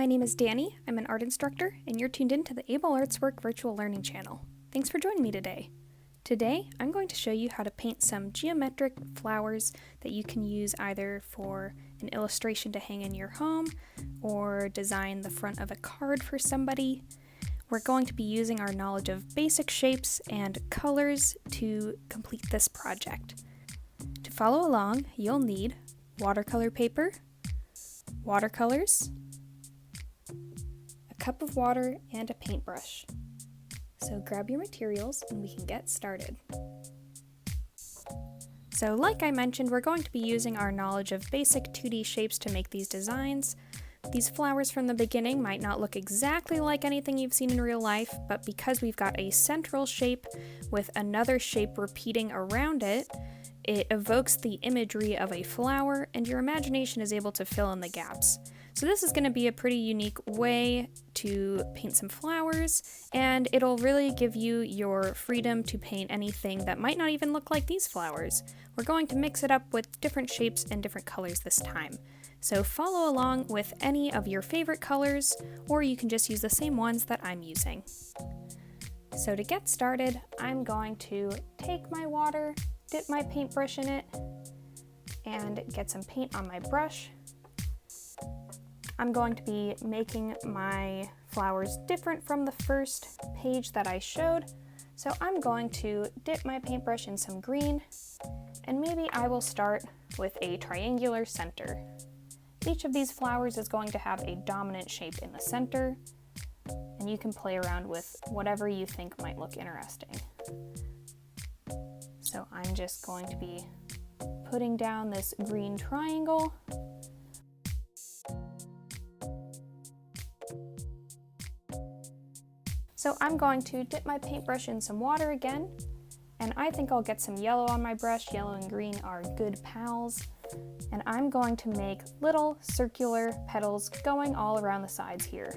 My name is Dani, I'm an art instructor, and you're tuned in to the Able Artswork Virtual Learning Channel. Thanks for joining me today. Today, I'm going to show you how to paint some geometric flowers that you can use either for an illustration to hang in your home or design the front of a card for somebody. We're going to be using our knowledge of basic shapes and colors to complete this project. To follow along, you'll need watercolor paper, watercolors, a cup of water, and a paintbrush. So grab your materials and we can get started. So like I mentioned, we're going to be using our knowledge of basic 2D shapes to make these designs. These flowers from the beginning might not look exactly like anything you've seen in real life, but because we've got a central shape with another shape repeating around it, it evokes the imagery of a flower and your imagination is able to fill in the gaps. So this is going to be a pretty unique way to paint some flowers, and it'll really give you your freedom to paint anything that might not even look like these flowers. We're going to mix it up with different shapes and different colors this time. So follow along with any of your favorite colors, or you can just use the same ones that I'm using. So to get started, I'm going to take my water, dip my paintbrush in it, and get some paint on my brush. I'm going to be making my flowers different from the first page that I showed. So I'm going to dip my paintbrush in some green, and maybe I will start with a triangular center. Each of these flowers is going to have a dominant shape in the center, and you can play around with whatever you think might look interesting. So I'm just going to be putting down this green triangle. So I'm going to dip my paintbrush in some water again, and I think I'll get some yellow on my brush. Yellow and green are good pals. And I'm going to make little circular petals going all around the sides here.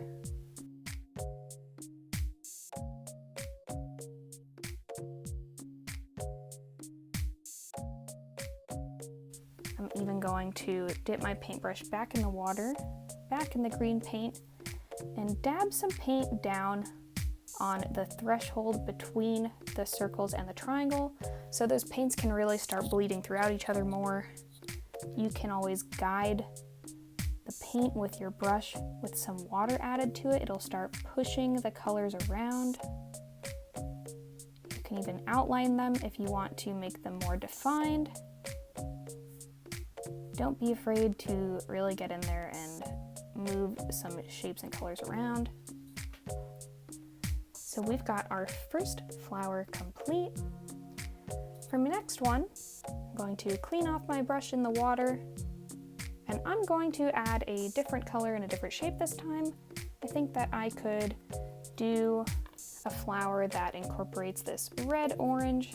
I'm even going to dip my paintbrush back in the water, back in the green paint, and dab some paint down on the threshold between the circles and the triangle, so those paints can really start bleeding throughout each other more. You can always guide the paint with your brush with some water added to it. It'll start pushing the colors around. You can even outline them if you want to make them more defined. Don't be afraid to really get in there and move some shapes and colors around. So we've got our first flower complete. For my next one, I'm going to clean off my brush in the water, and I'm going to add a different color and a different shape this time. I think that I could do a flower that incorporates this red-orange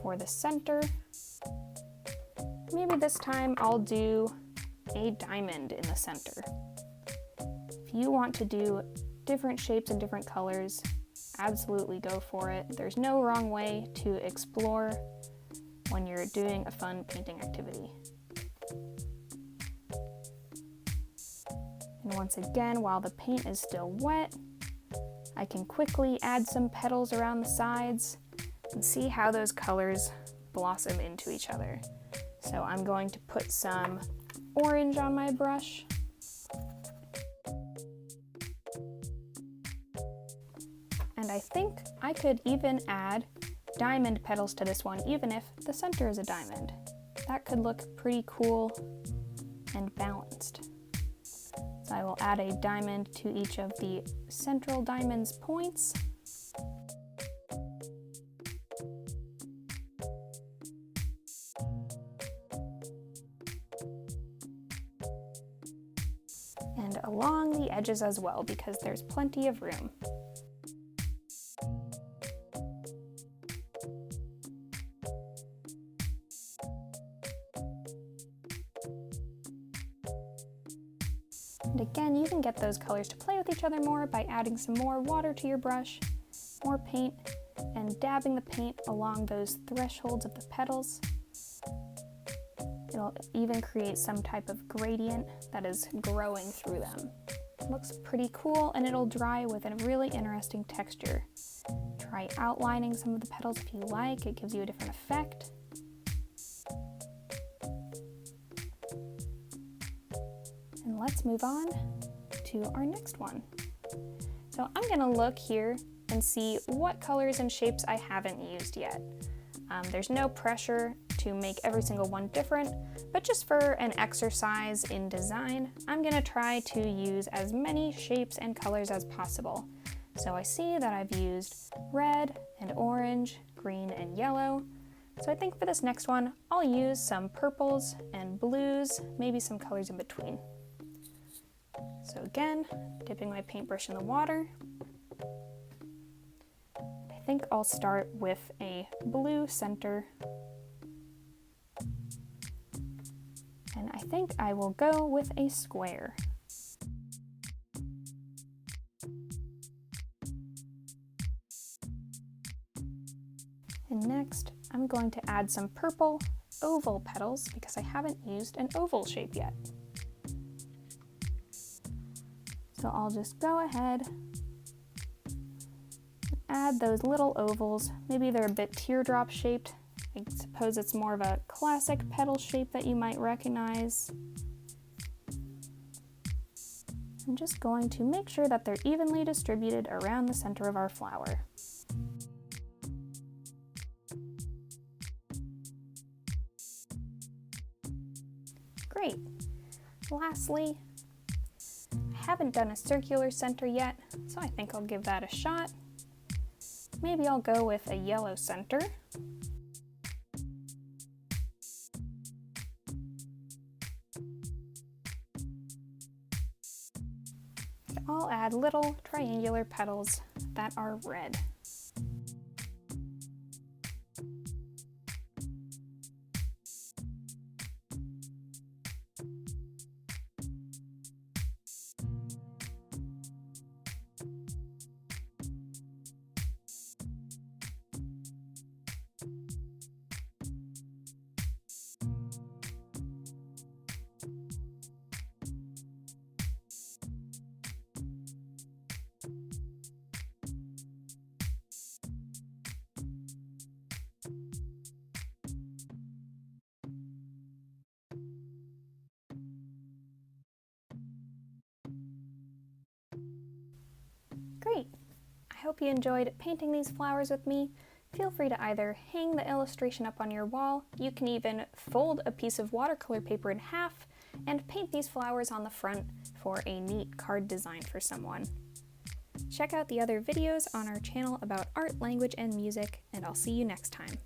for the center. Maybe this time I'll do a diamond in the center. If you want to do different shapes and different colors, absolutely go for it. There's no wrong way to explore when you're doing a fun painting activity. And once again, while the paint is still wet, I can quickly add some petals around the sides and see how those colors blossom into each other. So I'm going to put some orange on my brush. And I think I could even add diamond petals to this one, even if the center is a diamond. That could look pretty cool and balanced. So I will add a diamond to each of the central diamond's points. And along the edges as well, because there's plenty of room. And again, you can get those colors to play with each other more by adding some more water to your brush, more paint, and dabbing the paint along those thresholds of the petals. It'll even create some type of gradient that is growing through them. Looks pretty cool, and it'll dry with a really interesting texture. Try outlining some of the petals if you like, it gives you a different effect. And let's move on to our next one. So I'm gonna look here and see what colors and shapes I haven't used yet. There's no pressure to make every single one different, but just for an exercise in design, I'm gonna try to use as many shapes and colors as possible. So I see that I've used red and orange, green and yellow. So I think for this next one, I'll use some purples and blues, maybe some colors in between. So again, dipping my paintbrush in the water. I think I'll start with a blue center. And I think I will go with a square. And next, I'm going to add some purple oval petals because I haven't used an oval shape yet. So I'll just go ahead and add those little ovals. Maybe they're a bit teardrop shaped. I suppose it's more of a classic petal shape that you might recognize. I'm just going to make sure that they're evenly distributed around the center of our flower. Great. Lastly, I haven't done a circular center yet, so I think I'll give that a shot. Maybe I'll go with a yellow center. I'll add little triangular petals that are red. Great! I hope you enjoyed painting these flowers with me. Feel free to either hang the illustration up on your wall, you can even fold a piece of watercolor paper in half and paint these flowers on the front for a neat card design for someone. Check out the other videos on our channel about art, language, and music, and I'll see you next time.